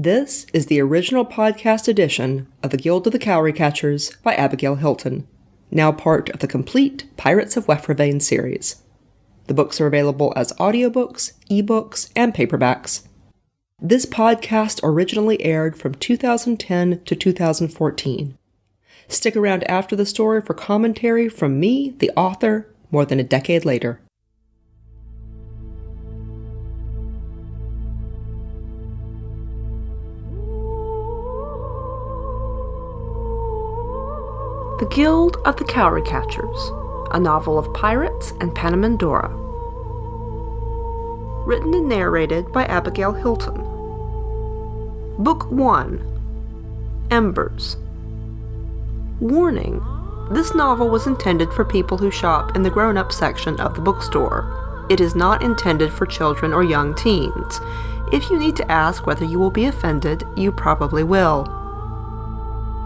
This is the original podcast edition of The Guild of the Cowry Catchers by Abigail Hilton, now part of the complete Pirates of Wefravain series. The books are available as audiobooks, ebooks, and paperbacks. This podcast originally aired from 2010 to 2014. Stick around after the story for commentary from me, the author, more than a decade later. The Guild of the Cowry Catchers, a novel of pirates and Panamindorah. Written and narrated by Abigail Hilton. Book 1. Embers. Warning: this novel was intended for people who shop in the grown-up section of the bookstore. It is not intended for children or young teens. If you need to ask whether you will be offended, you probably will.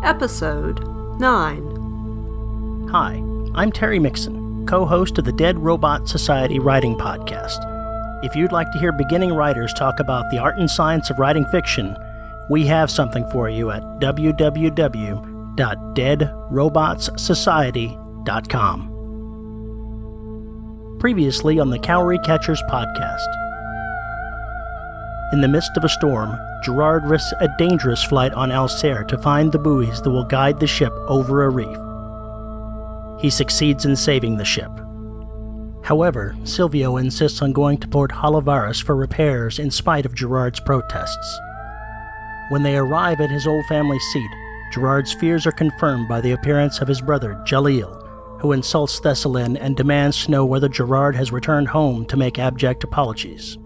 Episode 9. Hi, I'm Terry Mixon, co-host of the Dead Robot Society writing podcast. If you'd like to hear beginning writers talk about the art and science of writing fiction, we have something for you at www.deadrobotsociety.com. Previously on the Cowry Catchers podcast. In the midst of a storm, Gerard risks a dangerous flight on Alcere to find the buoys that will guide the ship over a reef. He succeeds in saving the ship. However, Silvio insists on going to Port Holivaris for repairs in spite of Gerard's protests. When they arrive at his old family seat, Gerard's fears are confirmed by the appearance of his brother, Jalil, who insults Thessalin and demands to know whether Gerard has returned home to make abject apologies.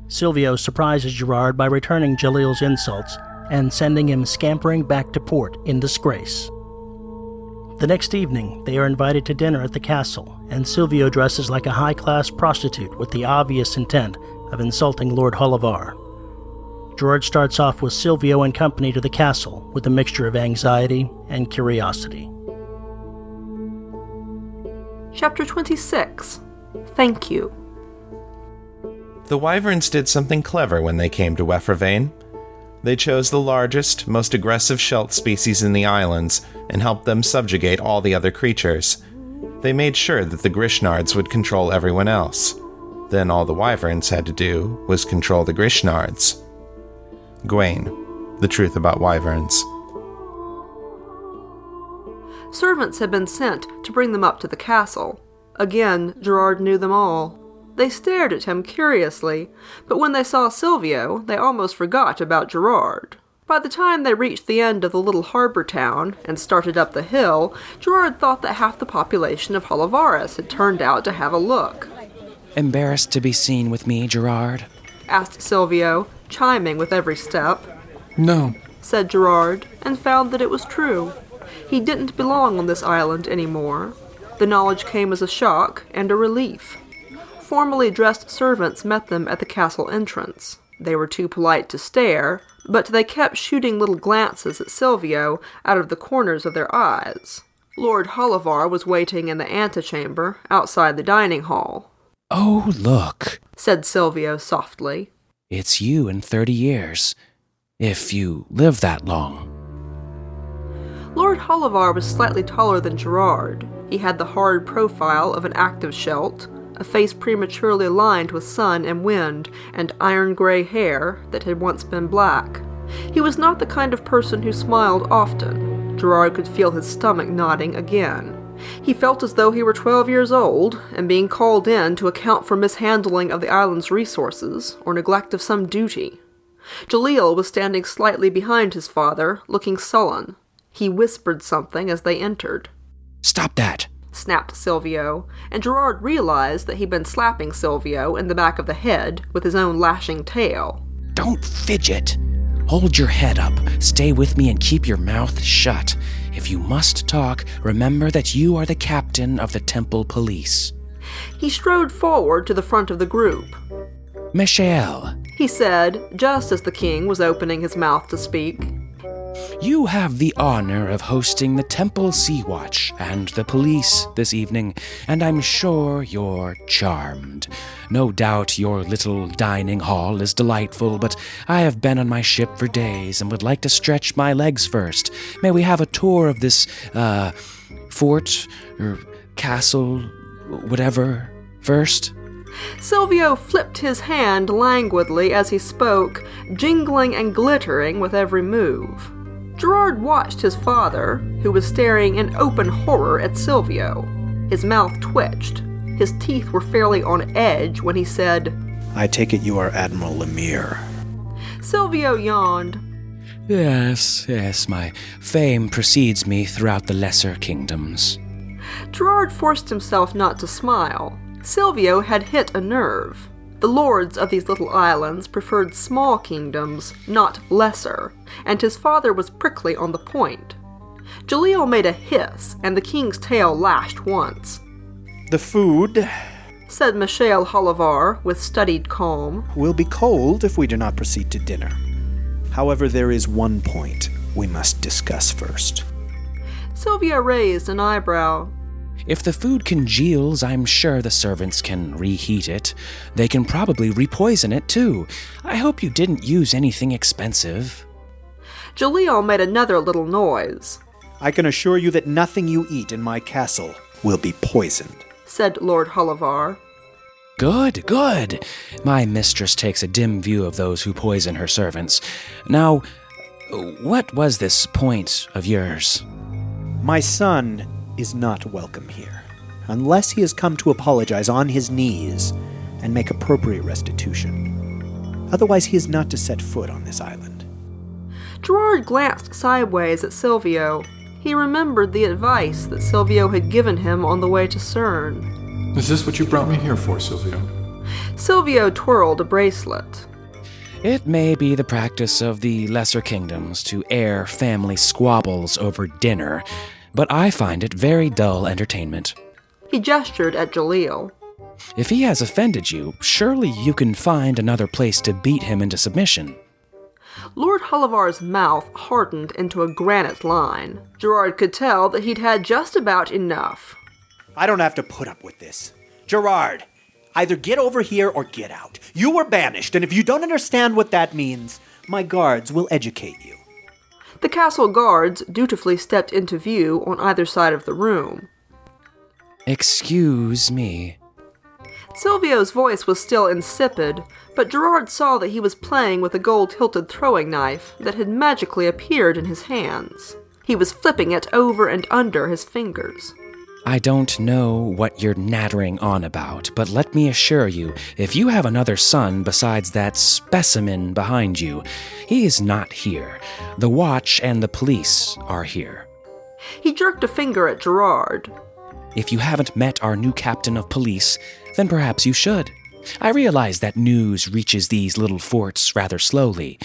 Silvio surprises Gerard by returning Jalil's insults and sending him scampering back to port in disgrace. The next evening, they are invited to dinner at the castle, and Silvio dresses like a high-class prostitute with the obvious intent of insulting Lord Holivar. Gerard starts off with Silvio and company to the castle with a mixture of anxiety and curiosity. Chapter 26. Thank You. The wyverns did something clever when they came to Wefravain. They chose the largest, most aggressive shelt species in the islands and helped them subjugate all the other creatures. They made sure that the Grishnards would control everyone else. Then all the wyverns had to do was control the Grishnards. Gwaine, The Truth About Wyverns. Servants had been sent to bring them up to the castle. Again, Gerard knew them all. They stared at him curiously, but when they saw Silvio, they almost forgot about Gerard. By the time they reached the end of the little harbor town and started up the hill, Gerard thought that half the population of Holivaris had turned out to have a look. "Embarrassed to be seen with me, Gerard?" asked Silvio, chiming with every step. "No," said Gerard, and found that it was true. He didn't belong on this island anymore. The knowledge came as a shock and a relief. Formally dressed servants met them at the castle entrance. They were too polite to stare, but they kept shooting little glances at Silvio out of the corners of their eyes. Lord Holivar was waiting in the antechamber outside the dining hall. "Oh, look," said Silvio softly. "It's you in 30 years, if you live that long." Lord Holivar was slightly taller than Gerard. He had the hard profile of an active shelt, a face prematurely lined with sun and wind, and iron-gray hair that had once been black. He was not the kind of person who smiled often. Gerard could feel his stomach nodding again. He felt as though he were 12 years old, and being called in to account for mishandling of the island's resources, or neglect of some duty. Jalil was standing slightly behind his father, looking sullen. He whispered something as they entered. "Stop that!" snapped Silvio, and Gerard realized that he'd been slapping Silvio in the back of the head with his own lashing tail. "Don't fidget! Hold your head up, stay with me, and keep your mouth shut. If you must talk, remember that you are the captain of the temple police." He strode forward to the front of the group. "Michel," he said, just as the king was opening his mouth to speak. You have the honor of hosting the Temple Sea Watch and the police this evening, and I'm sure you're charmed. No doubt your little dining hall is delightful, but I have been on my ship for days and would like to stretch my legs first. May we have a tour of this, fort, or castle, whatever, first? Silvio flipped his hand languidly as he spoke, jingling and glittering with every move. Gerard watched his father, who was staring in open horror at Silvio. His mouth twitched. His teeth were fairly on edge when he said, "I take it you are Admiral Lemire." Silvio yawned. Yes, my fame precedes me throughout the lesser kingdoms. Gerard forced himself not to smile. Silvio had hit a nerve. The lords of these little islands preferred small kingdoms, not lesser, and his father was prickly on the point. Jaleel made a hiss, and the king's tail lashed once. "The food Said Michel Holivar with studied calm. will be cold if we do not proceed to dinner. However, there is one point we must discuss first." Silvio raised an eyebrow. If the food congeals, I'm sure the servants can reheat it. They can probably repoison it, too. I hope you didn't use anything expensive. Jaleel made another little noise, "I can assure you that nothing you eat in my castle will be poisoned." said Lord Holivar. Good. My mistress takes a dim view of those who poison her servants. Now, what was this point of yours? "My son is not welcome here, unless he has come to apologize on his knees and make appropriate restitution. Otherwise, he is not to set foot on this island." Gerard glanced sideways at Silvio. He remembered the advice that Silvio had given him on the way to CERN. Is this what you brought me here for, Silvio? Silvio twirled a bracelet. It may be the practice of the lesser kingdoms to air family squabbles over dinner, but I find it very dull entertainment. He gestured at Jaleel. If he has offended you, surely you can find another place to beat him into submission. Lord Holivar's mouth hardened into a granite line. Gerard could tell that he'd had just about enough. "I don't have to put up with this. Gerard, either get over here or get out. You were banished, and if you don't understand what that means, my guards will educate you." The castle guards dutifully stepped into view on either side of the room. Excuse me. Silvio's voice was still insipid, but Gerard saw that he was playing with a gold-hilted throwing knife that had magically appeared in his hands. He was flipping it over and under his fingers. I don't know what you're nattering on about, but let me assure you, if you have another son besides that specimen behind you, he is not here. The watch and the police are here. He jerked a finger at Gerard. If you haven't met our new captain of police, then perhaps you should. I realize that news reaches these little forts rather slowly.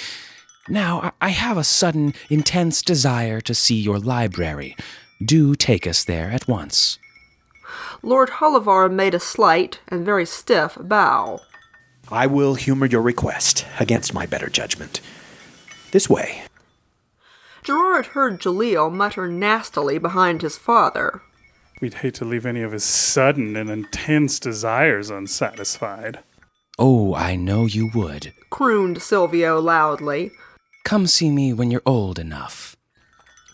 Now, I have a sudden, intense desire to see your library. Do take us there at once. Lord Holivar made a slight and very stiff bow. "I will humor your request, against my better judgment. This way." Gerard heard Jaleel mutter nastily behind his father. We'd hate to leave any of his sudden and intense desires unsatisfied. Oh, I know you would. Crooned Silvio loudly. Come see me when you're old enough.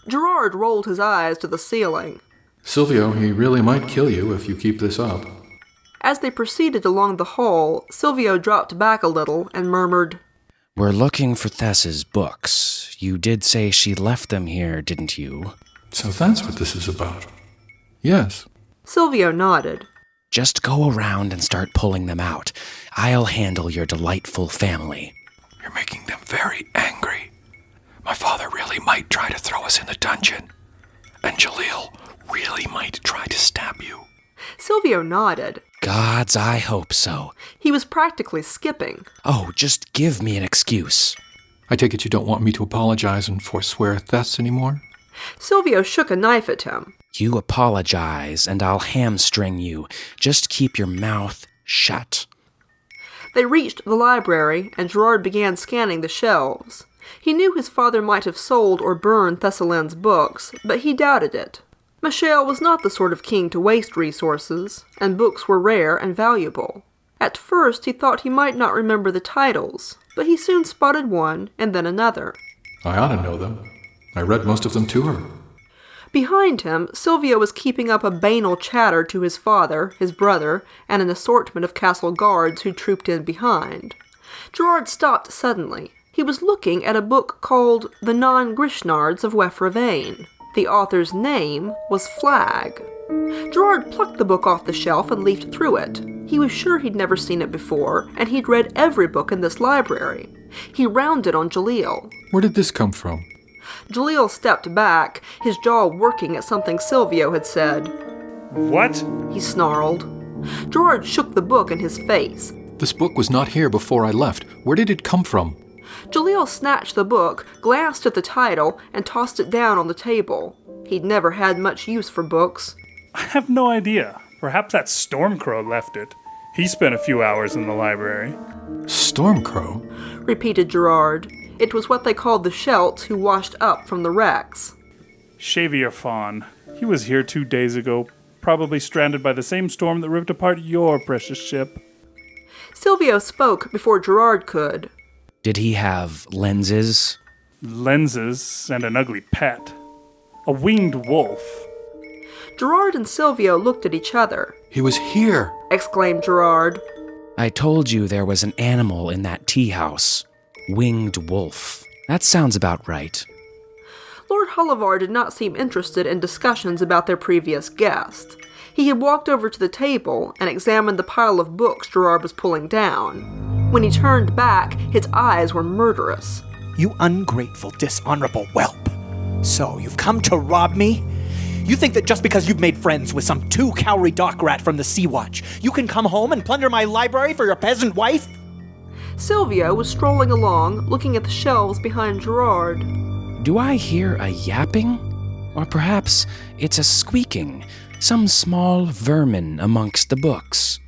Gerard rolled his eyes to the ceiling. Silvio, he really might kill you if you keep this up. As they proceeded along the hall, Silvio dropped back a little and murmured, We're looking for Thessa's books. You did say she left them here, didn't you? So that's what this is about. Yes. Silvio nodded. Just go around and start pulling them out. I'll handle your delightful family. You're making them very angry. My father really might try to throw us in the dungeon. And Jaleel really might try to stab you. Silvio nodded. Gods, I hope so. He was practically skipping. Oh, just give me an excuse. I take it you don't want me to apologize and forswear Thess anymore? Silvio shook a knife at him. You apologize, and I'll hamstring you. Just keep your mouth shut. They reached the library, and Gerard began scanning the shelves. He knew his father might have sold or burned Thessalin's books, but he doubted it. Michel was not the sort of king to waste resources, and books were rare and valuable. At first he thought he might not remember the titles, but he soon spotted one and then another. I ought to know them. I read most of them to her. Behind him, Silvio was keeping up a banal chatter to his father, his brother, and an assortment of castle guards who trooped in behind. Gerard stopped suddenly. He was looking at a book called The Non-Grishnards of Wefravain. The author's name was Flag. Gerard plucked the book off the shelf and leafed through it. He was sure he'd never seen it before, and he'd read every book in this library. He rounded on Jalil. Where did this come from? Jalil stepped back, his jaw working at something Silvio had said. What? He snarled. Gerard shook the book in his face. This book was not here before I left. Where did it come from? Jalil snatched the book, glanced at the title, and tossed it down on the table. He'd never had much use for books. I have no idea. Perhaps that Stormcrow left it. He spent a few hours in the library. Stormcrow? Repeated Gerard. It was what they called the Shelts who washed up from the wrecks. Xavier Fawn. He was here 2 days ago, probably stranded by the same storm that ripped apart your precious ship. Silvio spoke before Gerard could. Did he have lenses? Lenses and an ugly pet. A winged wolf. Gerard and Silvio looked at each other. He was here! Exclaimed Gerard. I told you there was an animal in that tea house. Winged wolf. That sounds about right. Lord Hullivar did not seem interested in discussions about their previous guest. He had walked over to the table and examined the pile of books Gerard was pulling down. When he turned back, his eyes were murderous. You ungrateful, dishonorable whelp. So, you've come to rob me? You think that just because you've made friends with some Cowry dock rat from the Sea Watch, you can come home and plunder my library for your peasant wife? Silvio was strolling along, looking at the shelves behind Gerard. Do I hear a yapping? Or perhaps it's a squeaking, some small vermin amongst the books.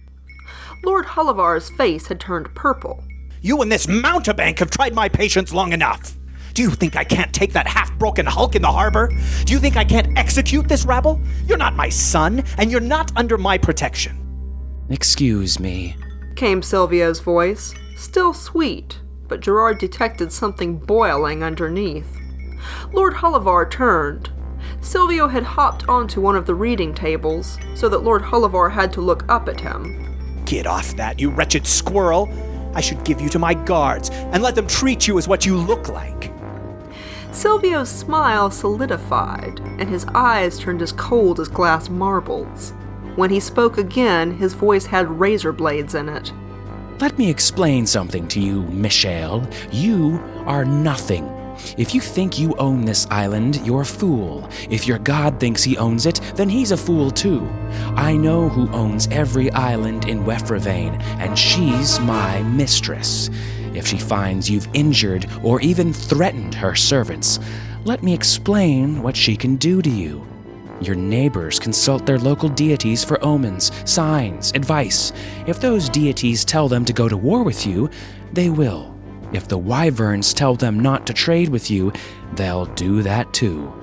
Lord Hullivar's face had turned purple. You and this mountebank have tried my patience long enough. Do you think I can't take that half-broken hulk in the harbor? Do you think I can't execute this rabble? You're not my son, and you're not under my protection. Excuse me, came Silvio's voice, still sweet, but Gerard detected something boiling underneath. Lord Hullivar turned. Silvio had hopped onto one of the reading tables, so that Lord Hullivar had to look up at him. Get off that, you wretched squirrel! I should give you to my guards, and let them treat you as what you look like. Silvio's smile solidified, and his eyes turned as cold as glass marbles. When he spoke again, his voice had razor blades in it. Let me explain something to you, Michel. You are nothing. If you think you own this island, you're a fool. If your god thinks he owns it, then he's a fool too. I know who owns every island in Wefravain, and she's my mistress. If she finds you've injured or even threatened her servants, let me explain what she can do to you. Your neighbors consult their local deities for omens, signs, advice. If those deities tell them to go to war with you, they will. If the wyverns tell them not to trade with you, they'll do that too.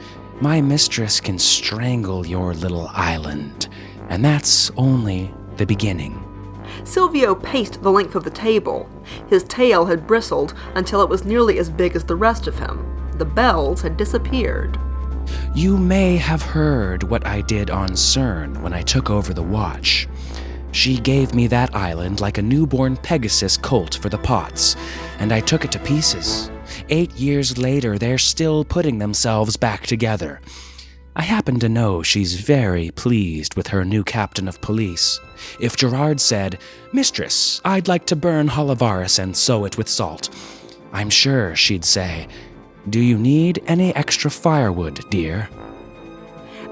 My mistress can strangle your little island, and that's only the beginning. Silvio paced the length of the table. His tail had bristled until it was nearly as big as the rest of him. The bells had disappeared. You may have heard what I did on CERN when I took over the watch. She gave me that island like a newborn Pegasus colt for the pots, and I took it to pieces. 8 years later, they're still putting themselves back together. I happen to know she's very pleased with her new captain of police. If Gerard said, "Mistress, I'd like to burn Hollivaris and sow it with salt," I'm sure she'd say, "Do you need any extra firewood, dear?"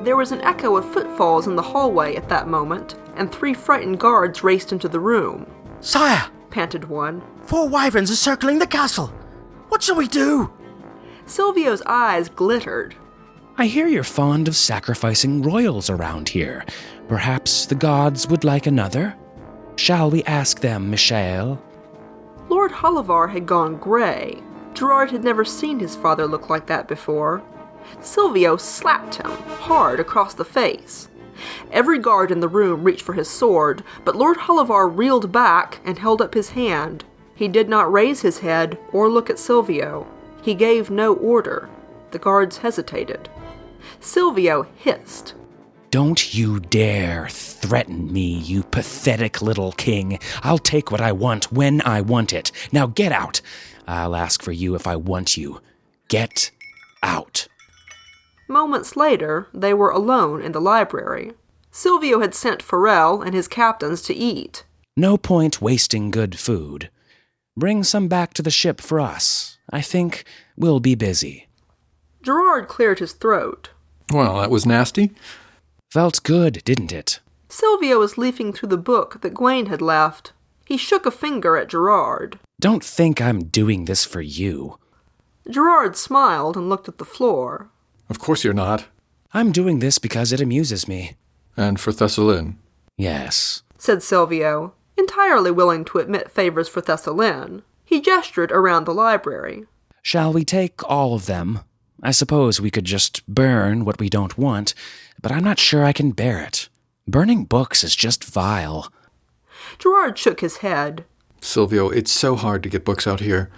There was an echo of footfalls in the hallway at that moment, and 3 frightened guards raced into the room. "Sire!" panted one. 4 wyverns are circling the castle. What shall we do? Silvio's eyes glittered. I hear you're fond of sacrificing royals around here. Perhaps the gods would like another? Shall we ask them, Michel? Lord Hullivar had gone gray. Gerard had never seen his father look like that before. Silvio slapped him hard across the face. Every guard in the room reached for his sword, but Lord Holivar reeled back and held up his hand. He did not raise his head or look at Silvio. He gave no order. The guards hesitated. Silvio hissed. Don't you dare threaten me, you pathetic little king. I'll take what I want when I want it. Now get out. I'll ask for you if I want you. Get out. Moments later, they were alone in the library. Silvio had sent Farrell and his captains to eat. No point wasting good food. Bring some back to the ship for us. I think we'll be busy. Gerard cleared his throat. Well, that was nasty. Felt good, didn't it? Silvio was leafing through the book that Gawain had left. He shook a finger at Gerard. Don't think I'm doing this for you. Gerard smiled and looked at the floor. Of course you're not. I'm doing this because it amuses me. And for Thessalin. Yes, Said Silvio, entirely willing to admit favors for Thessalin. He gestured around the library. Shall we take all of them? I suppose we could just burn what we don't want, but I'm not sure I can bear it. Burning books is just vile. Gerard shook his head. Silvio, it's so hard to get books out here.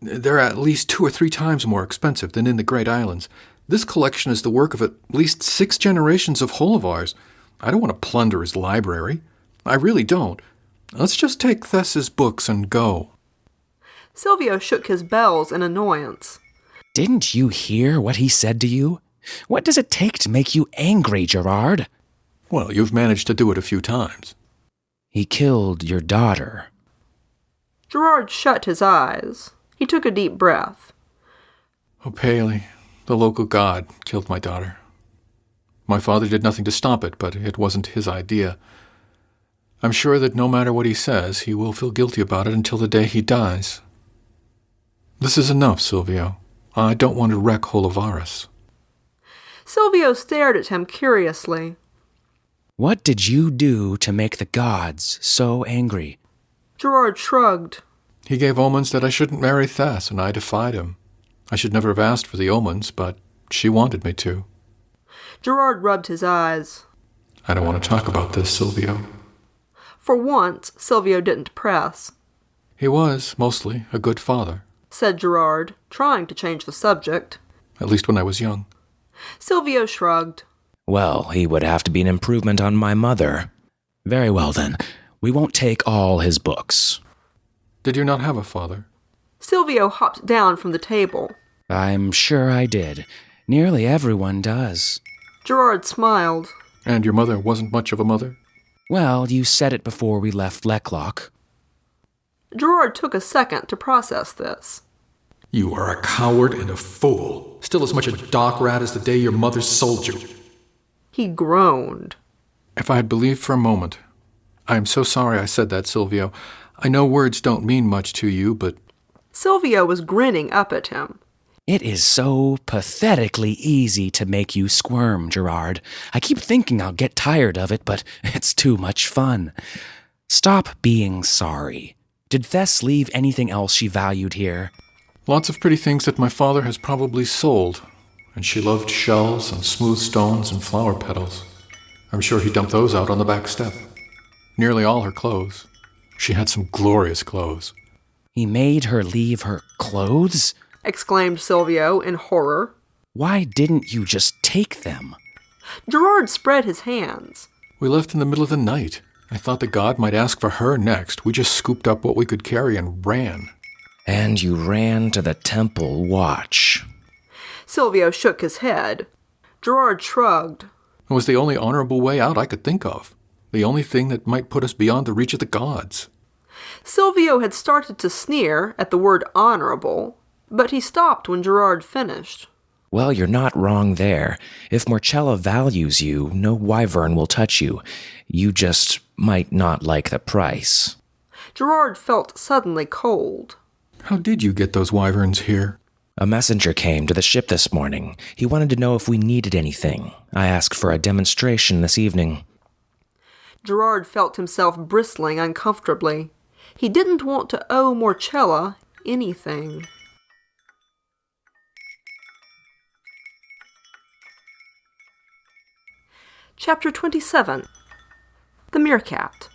They're at least 2 or 3 times more expensive than in the Great Islands. This collection is the work of at least 6 generations of Holivars. I don't want to plunder his library. I really don't. Let's just take Thess's books and go. Silvio shook his bells in annoyance. Didn't you hear what he said to you? What does it take to make you angry, Gerard? Well, you've managed to do it a few times. He killed your daughter. Gerard shut his eyes. He took a deep breath. Oh, Paley, the local god, killed my daughter. My father did nothing to stop it, but it wasn't his idea. I'm sure that no matter what he says, he will feel guilty about it until the day he dies. This is enough, Silvio. I don't want to wreck Holivaris. Silvio stared at him curiously. What did you do to make the gods so angry? Gerard shrugged. He gave omens that I shouldn't marry Thess, and I defied him. I should never have asked for the omens, but she wanted me to. Gerard rubbed his eyes. I don't want to talk about this, Silvio. For once, Silvio didn't press. He was, mostly, a good father. Said Gerard, trying to change the subject. At least when I was young. Silvio shrugged. Well, he would have to be an improvement on my mother. Very well, then. We won't take all his books. Did you not have a father? Silvio hopped down from the table. I'm sure I did. Nearly everyone does. Gerard smiled. And your mother wasn't much of a mother? Well, you said it before we left Lecklock. Gerard took a second to process this. You are a coward and a fool. Still as much a dock rat as the day your mother sold you. He groaned. If I had believed for a moment. I am so sorry I said that, Silvio. I know words don't mean much to you, but... Silvio was grinning up at him. It is so pathetically easy to make you squirm, Gerard. I keep thinking I'll get tired of it, but it's too much fun. Stop being sorry. Did Thess leave anything else she valued here? Lots of pretty things that my father has probably sold. And she loved shells and smooth stones and flower petals. I'm sure he dumped those out on the back step. Nearly all her clothes. She had some glorious clothes. He made her leave her clothes? Exclaimed Silvio in horror. Why didn't you just take them? Gerard spread his hands. We left in the middle of the night. I thought the god might ask for her next. We just scooped up what we could carry and ran. And you ran to the temple watch. Silvio shook his head. Gerard shrugged. It was the only honorable way out I could think of. The only thing that might put us beyond the reach of the gods. Silvio had started to sneer at the word honorable, but he stopped when Gerard finished. Well, you're not wrong there. If Morcella values you, no wyvern will touch you. You just might not like the price. Gerard felt suddenly cold. How did you get those wyverns here? A messenger came to the ship this morning. He wanted to know if we needed anything. I asked for a demonstration this evening. Gerard felt himself bristling uncomfortably. He didn't want to owe Morcella anything. Chapter 27. The Meerkat.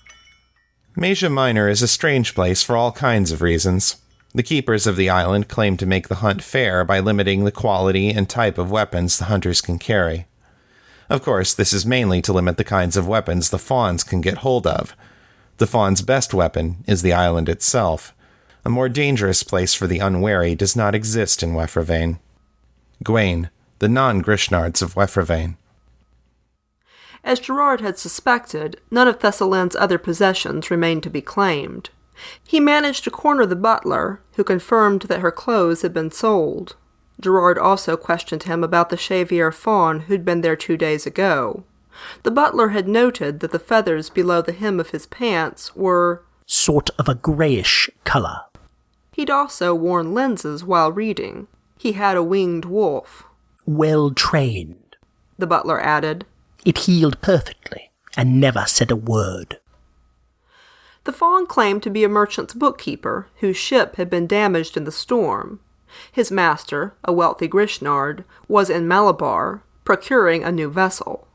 Masia Minor is a strange place for all kinds of reasons. The keepers of the island claim to make the hunt fair by limiting the quality and type of weapons the hunters can carry. Of course, this is mainly to limit the kinds of weapons the fawns can get hold of. The fawn's best weapon is the island itself. A more dangerous place for the unwary does not exist in Wefravain. Gwaine, the non-Grishnards of Wefravain. As Gerard had suspected, none of Thessalin's other possessions remained to be claimed. He managed to corner the butler, who confirmed that her clothes had been sold. Gerard also questioned him about the Chevier fawn who'd been there 2 days ago. The butler had noted that the feathers below the hem of his pants were sort of a greyish colour. He'd also worn lenses while reading. He had a winged wolf. Well trained, the butler added. It healed perfectly, and never said a word. The fawn claimed to be a merchant's bookkeeper, whose ship had been damaged in the storm. His master, a wealthy Grishnard, was in Malabar, procuring a new vessel.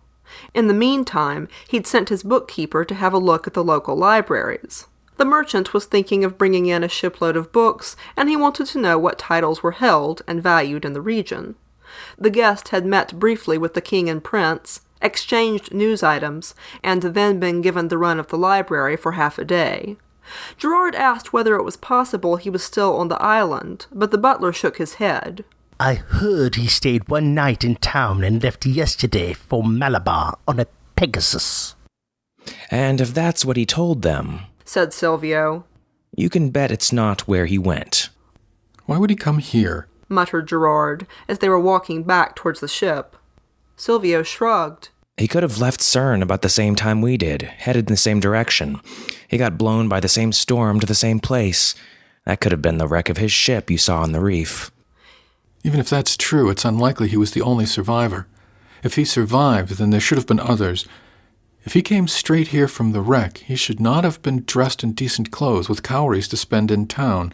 In the meantime, he'd sent his bookkeeper to have a look at the local libraries. The merchant was thinking of bringing in a shipload of books, and he wanted to know what titles were held and valued in the region. The guest had met briefly with the king and prince, exchanged news items, and then been given the run of the library for half a day. Gerard asked whether it was possible he was still on the island, but the butler shook his head. I heard he stayed one night in town and left yesterday for Malabar on a Pegasus. And if that's what he told them, said Silvio, you can bet it's not where he went. Why would he come here? Muttered Gerard, as they were walking back towards the ship. Silvio shrugged. He could have left CERN about the same time we did, headed in the same direction. He got blown by the same storm to the same place. That could have been the wreck of his ship you saw on the reef. Even if that's true, it's unlikely he was the only survivor. If he survived, then there should have been others. If he came straight here from the wreck, he should not have been dressed in decent clothes with cowries to spend in town.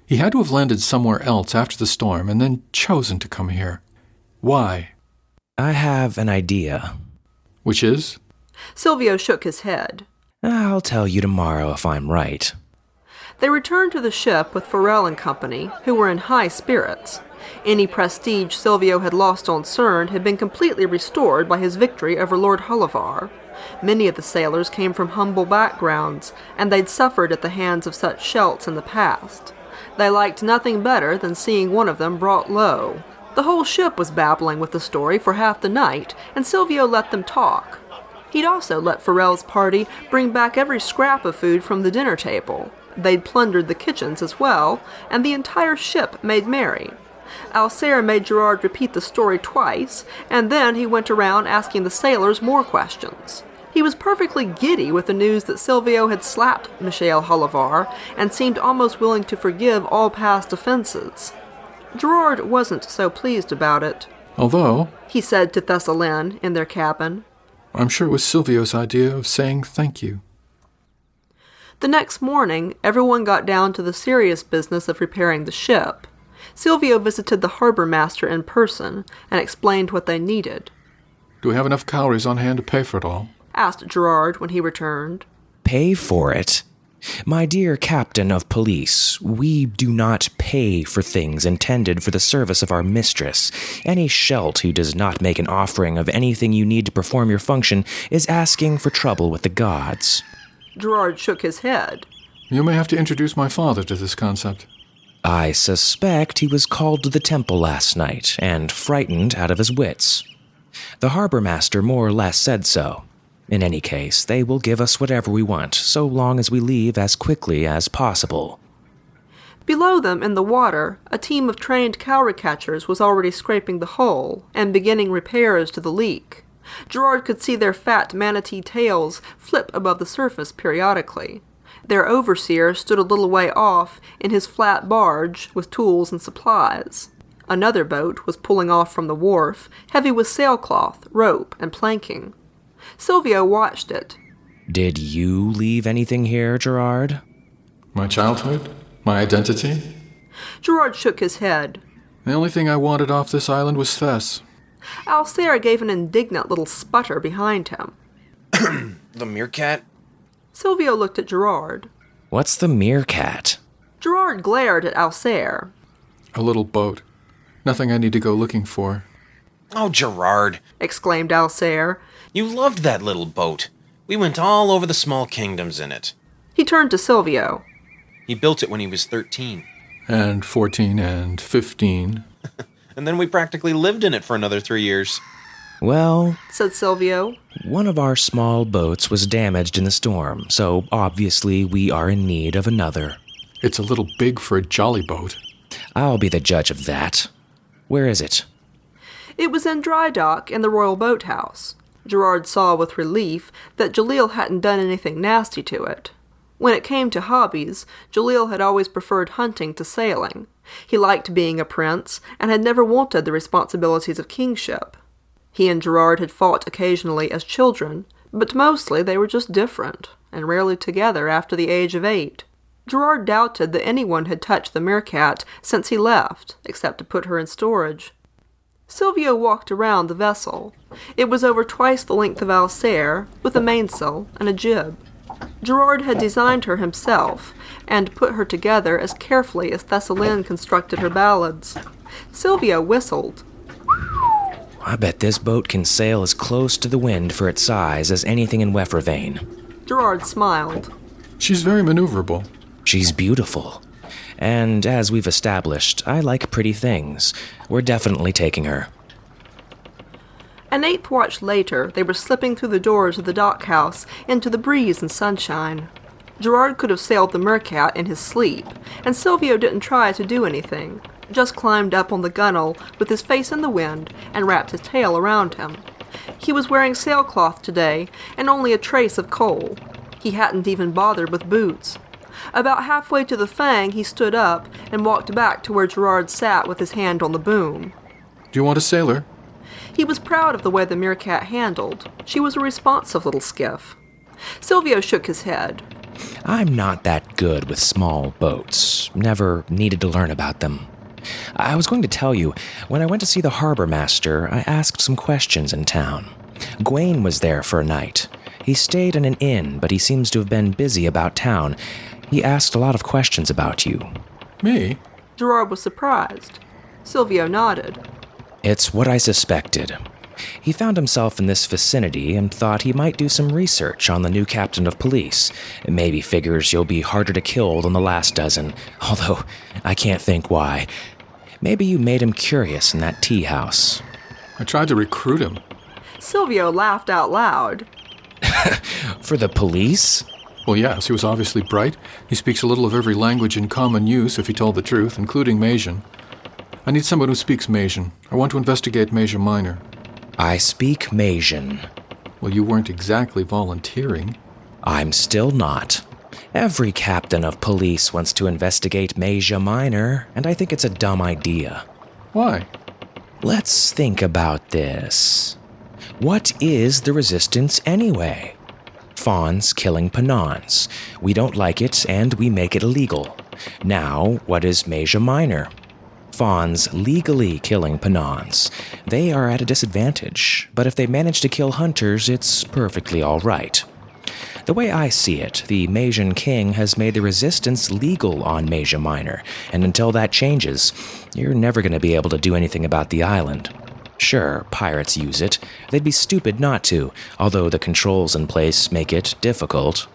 He had to have landed somewhere else after the storm and then chosen to come here. Why? I have an idea. Which is? Silvio shook his head. I'll tell you tomorrow if I'm right. They returned to the ship with Farrell and company, who were in high spirits. Any prestige Silvio had lost on CERN had been completely restored by his victory over Lord Hullivar. Many of the sailors came from humble backgrounds, and they'd suffered at the hands of such shelts in the past. They liked nothing better than seeing one of them brought low. The whole ship was babbling with the story for half the night, and Silvio let them talk. He'd also let Farrell's party bring back every scrap of food from the dinner table. They'd plundered the kitchens as well, and the entire ship made merry. Alcere made Gerard repeat the story twice, and then he went around asking the sailors more questions. He was perfectly giddy with the news that Silvio had slapped Michel Hullivar, and seemed almost willing to forgive all past offenses. Gerard wasn't so pleased about it. Although, he said to Thessalin in their cabin, I'm sure it was Silvio's idea of saying thank you. The next morning, everyone got down to the serious business of repairing the ship. Silvio visited the harbor master in person and explained what they needed. Do we have enough cowries on hand to pay for it all? Asked Gerard when he returned. Pay for it? My dear Captain of Police, we do not pay for things intended for the service of our mistress. Any shelt who does not make an offering of anything you need to perform your function is asking for trouble with the gods. Gerard shook his head. You may have to introduce my father to this concept. I suspect he was called to the temple last night and frightened out of his wits. The harbor master more or less said so. In any case, they will give us whatever we want, so long as we leave as quickly as possible. Below them in the water, a team of trained cowry catchers was already scraping the hull and beginning repairs to the leak. Gerard could see their fat manatee tails flip above the surface periodically. Their overseer stood a little way off in his flat barge with tools and supplies. Another boat was pulling off from the wharf, heavy with sailcloth, rope, and planking. Silvio watched it. Did you leave anything here, Gerard? My childhood? My identity? Gerard shook his head. The only thing I wanted off this island was Thess. Alcere gave an indignant little sputter behind him. The meerkat? Silvio looked at Gerard. What's the meerkat? Gerard glared at Alcere. A little boat. Nothing I need to go looking for. Oh, Gerard, Exclaimed Alcere. you loved that little boat. We went all over the small kingdoms in it. He turned to Silvio. He built it when he was 13. And 14 and 15. And then we practically lived in it for another 3 years. Well, Said Silvio. one of our small boats was damaged in the storm, so obviously we are in need of another. It's a little big for a jolly boat. I'll be the judge of that. Where is it? It was in dry dock in the Royal Boathouse. Gerard saw with relief that Jalil hadn't done anything nasty to it. When it came to hobbies, Jalil had always preferred hunting to sailing. He liked being a prince, and had never wanted the responsibilities of kingship. He and Gerard had fought occasionally as children, but mostly they were just different, and rarely together after the age of 8. Gerard doubted that anyone had touched the meerkat since he left, except to put her in storage. Silvio walked around the vessel. It was over twice the length of Alcere, with a mainsail and a jib. Gerard had designed her himself, and put her together as carefully as Thessalin constructed her ballads. Silvio whistled. I bet this boat can sail as close to the wind for its size as anything in Weffervane. Gerard smiled. She's very maneuverable. She's beautiful. And as we've established, I like pretty things. We're definitely taking her. An 8th watch later, they were slipping through the doors of the dockhouse into the breeze and sunshine. Gerard could have sailed the meerkat in his sleep, and Silvio didn't try to do anything, just climbed up on the gunwale with his face in the wind and wrapped his tail around him. He was wearing sailcloth today, and only a trace of coal. He hadn't even bothered with boots. About halfway to the Fang, he stood up and walked back to where Gerard sat with his hand on the boom. Do you want a sailor? He was proud of the way the meerkat handled. She was a responsive little skiff. Silvio shook his head. I'm not that good with small boats. Never needed to learn about them. I was going to tell you, when I went to see the harbor master, I asked some questions in town. Gawain was there for a night. He stayed in an inn, but he seems to have been busy about town. He asked a lot of questions about you. Me? Gerard was surprised. Silvio nodded. It's what I suspected. He found himself in this vicinity and thought he might do some research on the new captain of police. Maybe figures you'll be harder to kill than the last dozen, although I can't think why. Maybe you made him curious in that tea house. I tried to recruit him. Silvio laughed out loud. For the police? Well, yes, he was obviously bright. He speaks a little of every language in common use, if he told the truth, including Majin. I need someone who speaks Majin. I want to investigate Major Minor. I speak Majin. Well, you weren't exactly volunteering. I'm still not. Every captain of police wants to investigate Major Minor, and I think it's a dumb idea. Why? Let's think about this. What is the resistance anyway? Fawns killing Panons. We don't like it, and we make it illegal. Now, what is Major Minor? Fawns legally killing Panons. They are at a disadvantage, but if they manage to kill hunters, it's perfectly all right. The way I see it, the Majin King has made the resistance legal on Major Minor, and until that changes, you're never going to be able to do anything about the island. Sure, pirates use it. They'd be stupid not to, although the controls in place make it difficult.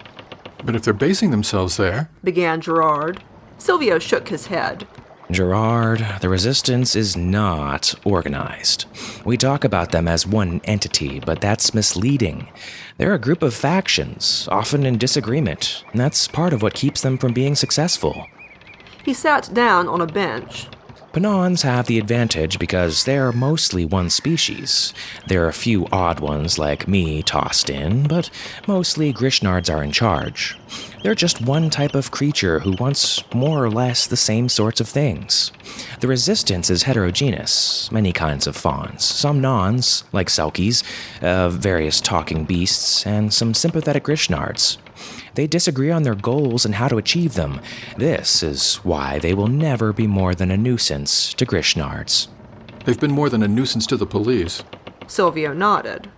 But if they're basing themselves there... began Gerard. Silvio shook his head. Gerard, the resistance is not organized. We talk about them as one entity, but that's misleading. They're a group of factions, often in disagreement, and that's part of what keeps them from being successful. He sat down on a bench. Panons have the advantage because they're mostly one species. There are a few odd ones like me tossed in, but mostly Grishnards are in charge. They're just one type of creature who wants more or less the same sorts of things. The resistance is heterogeneous, many kinds of fawns, some nons, like Selkies, various talking beasts, and some sympathetic Grishnards. They disagree on their goals and how to achieve them. This is why they will never be more than a nuisance to Grishnards. They've been more than a nuisance to the police. Silvio nodded.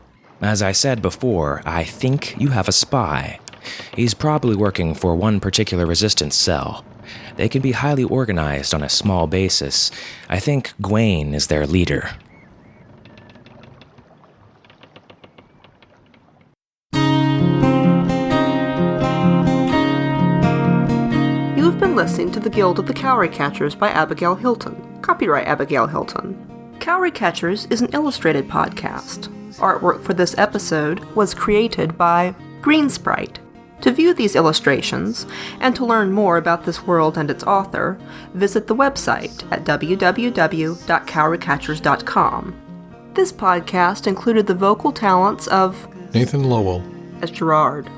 As I said before, I think you have a spy. He's probably working for one particular resistance cell. They can be highly organized on a small basis. I think Gwaine is their leader. You have been listening to The Guild of the Cowry Catchers by Abigail Hilton. Copyright Abigail Hilton. Cowry Catchers is an illustrated podcast. Artwork for this episode was created by Greensprite. To view these illustrations, and to learn more about this world and its author, visit the website at www.cowrycatchers.com. This podcast included the vocal talents of Nathan Lowell as Gerard,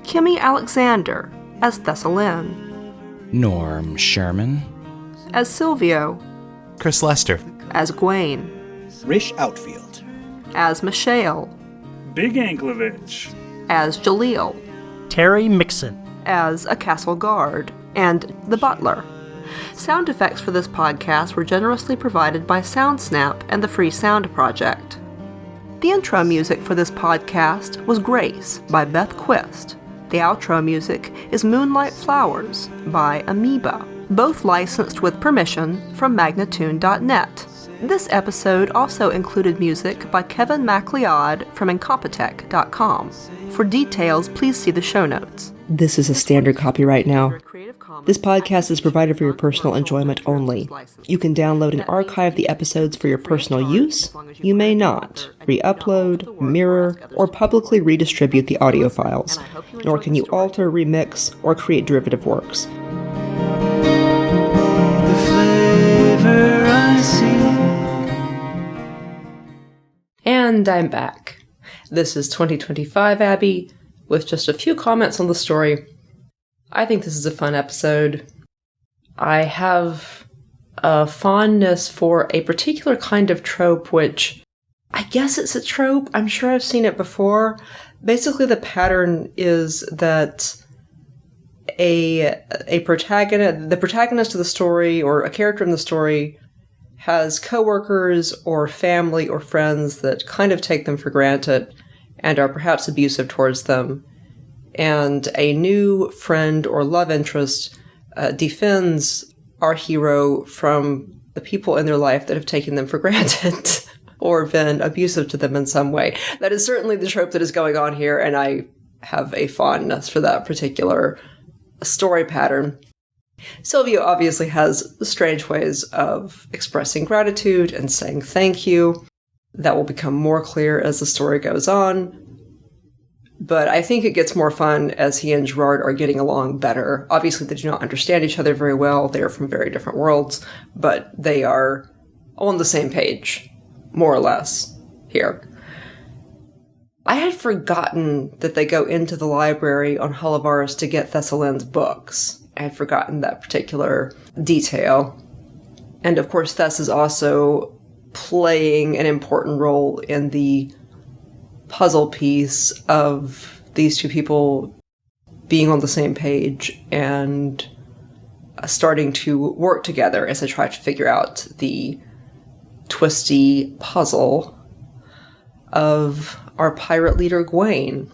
Kimmy Alexander as Thessalyn, Norm Sherman, as Silvio, Chris Lester, as Gwaine, Rish Outfield, as Michelle, Big Anklovich, as Jaleel, Terry Mixon, as a castle guard, and the butler. Sound effects for this podcast were generously provided by SoundSnap and the Free Sound Project. The intro music for this podcast was Grace by Beth Quist. The outro music is Moonlight Flowers by Amoeba, both licensed with permission from Magnatune.net. This episode also included music by Kevin MacLeod from Incompetech.com. For details, please see the show notes. This is a standard copyright now. This podcast is provided for your personal enjoyment only. You can download and archive the episodes for your personal use. You may not re-upload, mirror, or publicly redistribute the audio files, nor can you alter, remix, or create derivative works. And I'm back. This is 2025 Abby, with just a few comments on the story. I think this is a fun episode. I have a fondness for a particular kind of trope, which I guess it's a trope. I'm sure I've seen it before. Basically, the pattern is that the protagonist of the story, or a character in the story, has coworkers or family or friends that kind of take them for granted and are perhaps abusive towards them. And a new friend or love interest defends our hero from the people in their life that have taken them for granted or been abusive to them in some way. That is certainly the trope that is going on here, and I have a fondness for that particular story pattern. Silvio obviously has strange ways of expressing gratitude and saying thank you. That will become more clear as the story goes on. But I think it gets more fun as he and Gerard are getting along better. Obviously, they do not understand each other very well. They are from very different worlds, but they are on the same page, more or less, here. I had forgotten that they go into the library on Hullavaris to get Thessalyn's books. I had forgotten that particular detail. And of course, Thess is also playing an important role in the puzzle piece of these two people being on the same page and starting to work together as they try to figure out the twisty puzzle of our pirate leader Gwaine.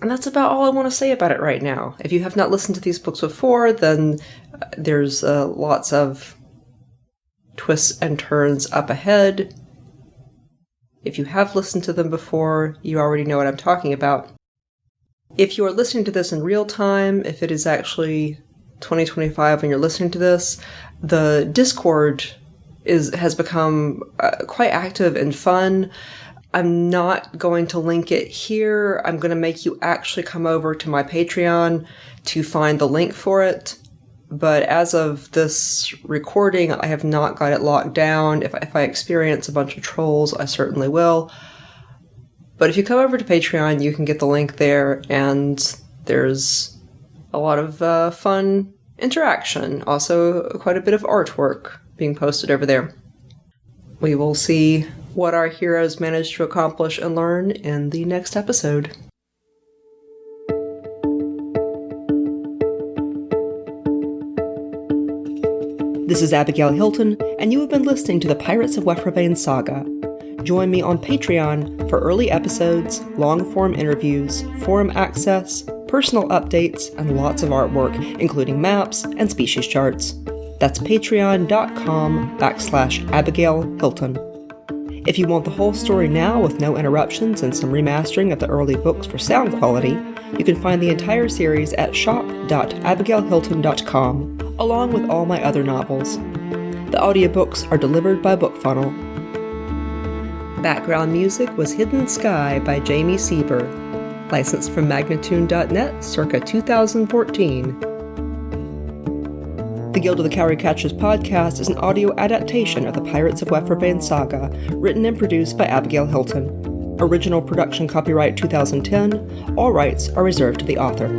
And that's about all I want to say about it right now. If you have not listened to these books before, then there's lots of twists and turns up ahead. If you have listened to them before, you already know what I'm talking about. If you are listening to this in real time, if it is actually 2025 when you're listening to this, the Discord has become quite active and fun. I'm not going to link it here. I'm going to make you actually come over to my Patreon to find the link for it. But as of this recording, I have not got it locked down. If I experience a bunch of trolls, I certainly will. But if you come over to Patreon, you can get the link there, and there's a lot of fun interaction. Also, quite a bit of artwork being posted over there. We will see what our heroes manage to accomplish and learn in the next episode. This is Abigail Hilton, and you have been listening to the Pirates of Wefravain saga. Join me on Patreon for early episodes, long-form interviews, forum access, personal updates, and lots of artwork, including maps and species charts. That's patreon.com/Abigail Hilton. If you want the whole story now with no interruptions and some remastering of the early books for sound quality, you can find the entire series at shop.abigailhilton.com, along with all my other novels. The audiobooks are delivered by BookFunnel. Background music was Hidden Sky by Jamie Sieber, licensed from Magnatune.net circa 2014. The Guild of the Cowry Catchers podcast is an audio adaptation of the Pirates of Wefravain saga, written and produced by Abigail Hilton. Original production copyright 2010. All rights are reserved to the author.